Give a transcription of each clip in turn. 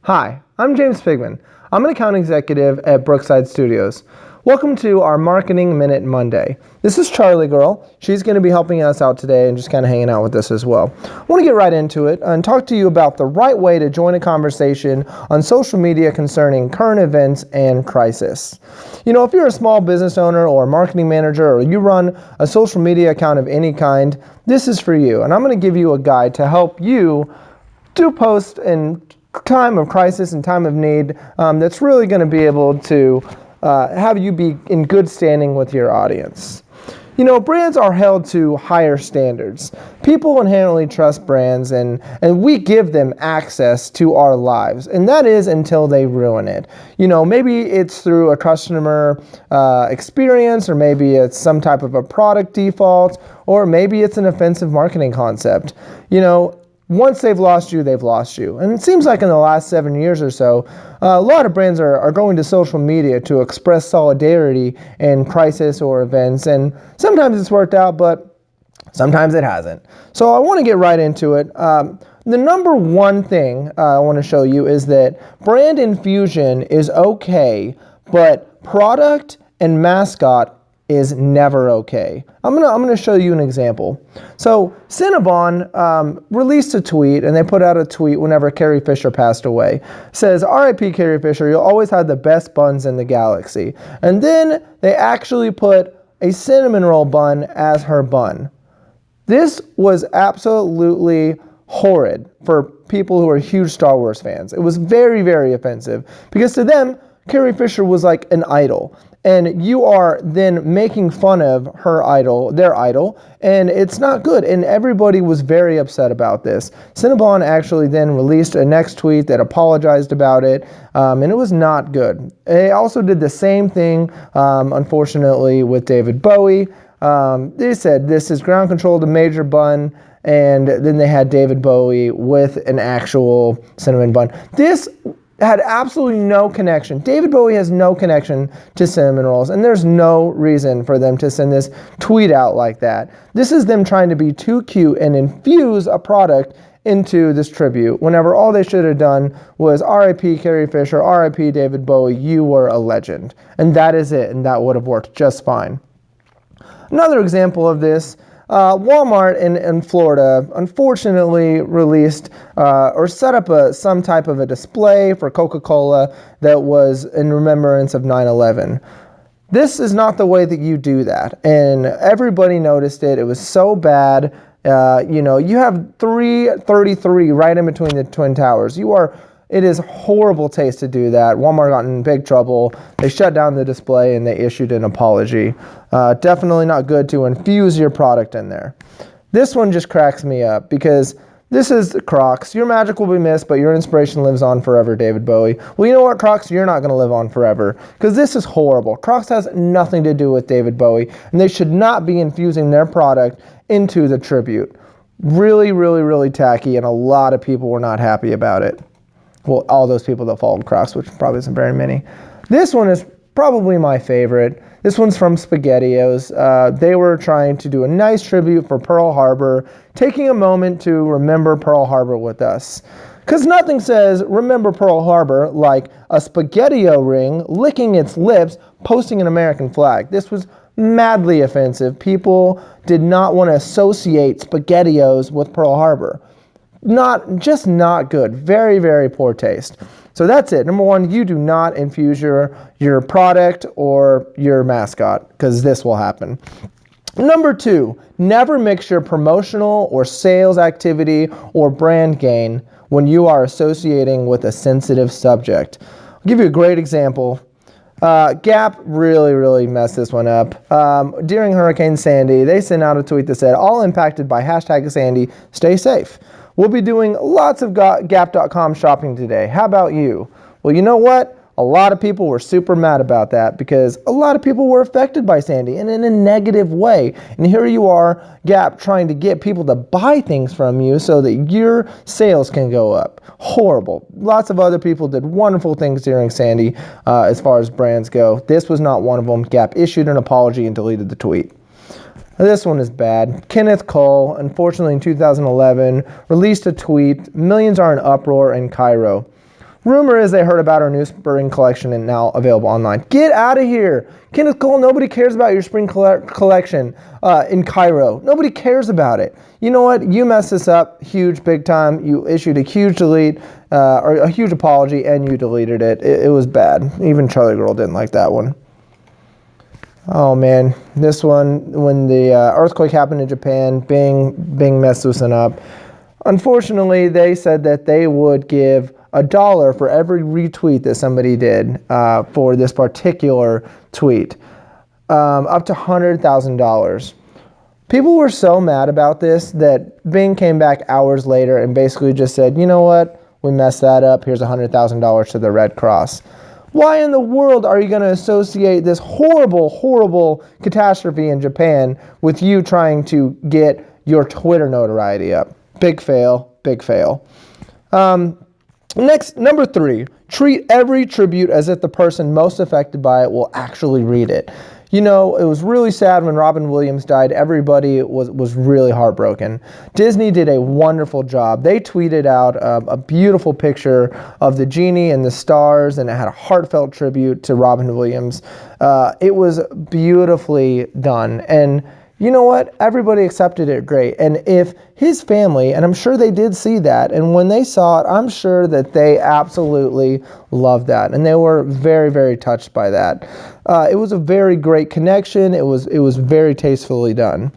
Hi, I'm James Pigman. I'm an account executive at Brookside Studios. Welcome to our Marketing Minute Monday. This is Charlie Girl. She's going to be helping us out today and just kind of hanging out with us as well. I want to get right into it and talk to you about the right way to join a conversation on social media concerning current events and crisis. You know, if you're a small business owner or a marketing manager or you run a social media account of any kind, this is for you. And I'm going to give you a guide to help you do post in time of crisis and time of need that's really going to be able to have you be in good standing with your audience. You know, brands are held to higher standards. People inherently trust brands and we give them access to our lives, and that is until they ruin it. You know, maybe it's through a customer experience, or maybe it's some type of a product default, or maybe it's an offensive marketing concept. You know, once they've lost you, they've lost you. And it seems like in the last 7 years or so, a lot of brands are going to social media to express solidarity in crisis or events. And sometimes it's worked out, but sometimes it hasn't. So I want to get right into it. The number one thing I want to show you is that brand infusion is okay, but product and mascot is never okay. I'm gonna show you an example. So Cinnabon released a tweet, and they put out a tweet whenever Carrie Fisher passed away. It says, "R.I.P. Carrie Fisher, you'll always have the best buns in the galaxy." And then they actually put a cinnamon roll bun as her bun. This was absolutely horrid for people who are huge Star Wars fans. It was very, very offensive because to them, Carrie Fisher was like an idol. And you are then making fun of her idol, their idol, and it's not good. And everybody was very upset about this. Cinnabon actually then released a next tweet that apologized about it, and it was not good. They also did the same thing, unfortunately, with David Bowie. They said this is ground control to Major Bun, and then they had David Bowie with an actual cinnamon bun. This had absolutely no connection. David Bowie has no connection to cinnamon rolls, and there's no reason for them to send this tweet out like that. This is them trying to be too cute and infuse a product into this tribute, whenever all they should have done was R.I.P. Carrie Fisher, R.I.P. David Bowie, you were a legend. And that is it, and that would have worked just fine. Another example of this, Walmart in Florida unfortunately released or set up some type of a display for Coca-Cola that was in remembrance of 9/11. This is not the way that you do that, and everybody noticed it. It was so bad. You know, you have 333 right in between the Twin Towers. It is horrible taste to do that. Walmart got in big trouble. They shut down the display and they issued an apology. Definitely not good to infuse your product in there. This one just cracks me up because this is Crocs. Your magic will be missed, but your inspiration lives on forever, David Bowie. Well, you know what, Crocs? You're not going to live on forever because this is horrible. Crocs has nothing to do with David Bowie, and they should not be infusing their product into the tribute. Really, really, really tacky, and a lot of people were not happy about it. Well, all those people that followed Crocs, which probably isn't very many. This one is probably my favorite. This one's from SpaghettiOs. They were trying to do a nice tribute for Pearl Harbor, taking a moment to remember Pearl Harbor with us. Because nothing says remember Pearl Harbor like a SpaghettiO ring licking its lips, posting an American flag. This was madly offensive. People did not want to associate SpaghettiOs with Pearl Harbor. Just not good. Very, very poor taste. So that's it. Number one, you do not infuse your product or your mascot, because this will happen. Number two, never mix your promotional or sales activity or brand gain when you are associating with a sensitive subject. I'll give you a great example. Gap really, really messed this one up. During Hurricane Sandy, they sent out a tweet that said, "All impacted by #Sandy, stay safe. We'll be doing lots of Gap.com shopping today. How about you?" Well, you know what? A lot of people were super mad about that because a lot of people were affected by Sandy and in a negative way. And here you are, Gap, trying to get people to buy things from you so that your sales can go up. Horrible. Lots of other people did wonderful things during Sandy as far as brands go. This was not one of them. Gap issued an apology and deleted the tweet. This one is bad. Kenneth Cole, unfortunately in 2011, released a tweet, "Millions are in uproar in Cairo." Rumor is they heard about our new spring collection and now available online. Get out of here. Kenneth Cole, nobody cares about your spring collection in Cairo. Nobody cares about it. You know what? You messed this up huge, big time. You issued a huge delete or a huge apology and you deleted it. It was bad. Even Charlie Girl didn't like that one. Oh man, this one, when the earthquake happened in Japan, Bing messed this one up. Unfortunately, they said that they would give $1 for every retweet that somebody did for this particular tweet, up to $100,000. People were so mad about this that Bing came back hours later and basically just said, you know what, we messed that up, here's $100,000 to the Red Cross. Why in the world are you going to associate this horrible, horrible catastrophe in Japan with you trying to get your Twitter notoriety up? Big fail, big fail. Next, number 3, treat every tribute as if the person most affected by it will actually read it. You know, it was really sad when Robin Williams died. Everybody was really heartbroken. Disney did a wonderful job. They tweeted out a beautiful picture of the genie and the stars, and it had a heartfelt tribute to Robin Williams. It was beautifully done, and you know what? Everybody accepted it great. And if his family, and I'm sure they did see that, and when they saw it, I'm sure that they absolutely loved that. And they were very, very touched by that. It was a very great connection. It was very tastefully done.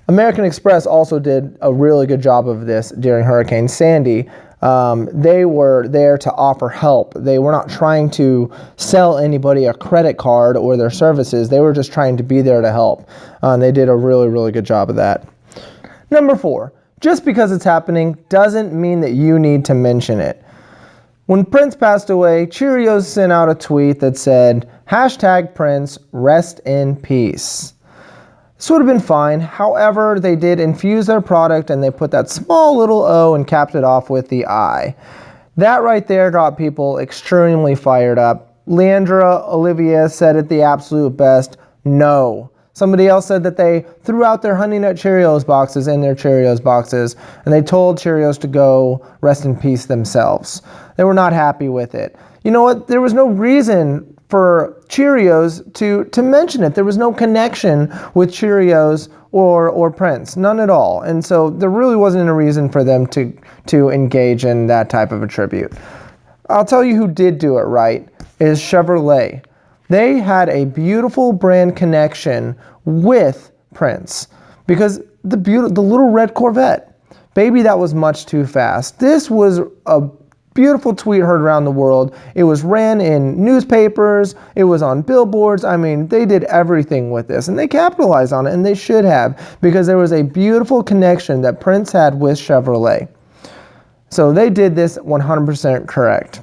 American Express also did a really good job of this during Hurricane Sandy. They were there to offer help. They were not trying to sell anybody a credit card or their services. They were just trying to be there to help. They did a really, really good job of that. Number 4, just because it's happening doesn't mean that you need to mention it. When Prince passed away, Cheerios sent out a tweet that said, #Prince, rest in peace. This would have been fine. However, they did infuse their product and they put that small little O and capped it off with the I. That right there got people extremely fired up. Leandra Olivia said it the absolute best, no. Somebody else said that they threw out their Honey Nut Cheerios boxes in their Cheerios boxes and they told Cheerios to go rest in peace themselves. They were not happy with it. You know what? There was no reason for Cheerios to mention it. There was no connection with Cheerios or Prince, none at all. And so there really wasn't a reason for them to engage in that type of a tribute. I'll tell you who did do it right is Chevrolet. They had a beautiful brand connection with Prince because the little red Corvette. Baby, that was much too fast. This was a beautiful tweet heard around the world. It was ran in newspapers. It was on billboards. I mean, they did everything with this, and they capitalized on it, and they should have, because there was a beautiful connection that Prince had with Chevrolet. So they did this 100% correct.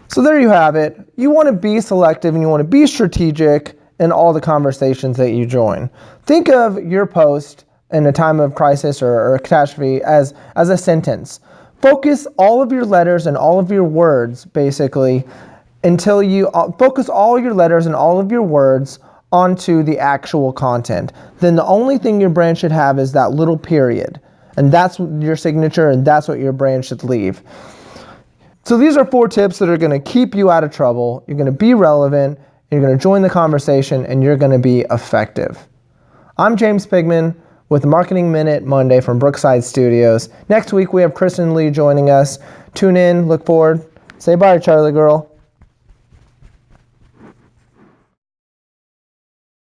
So there you have it. You want to be selective and you want to be strategic in all the conversations that you join. Think of your post in a time of crisis or a catastrophe as a sentence. Focus all of your letters and all of your words, basically, until you focus all your letters and all of your words onto the actual content. Then the only thing your brand should have is that little period. And that's your signature, and that's what your brand should leave. So these are 4 tips that are going to keep you out of trouble. You're going to be relevant, you're going to join the conversation, and you're going to be effective. I'm James Pigman with Marketing Minute Monday from Brookside Studios. Next week we have Kristen Lee joining us. Tune in, look forward. Say bye, Charlie Girl.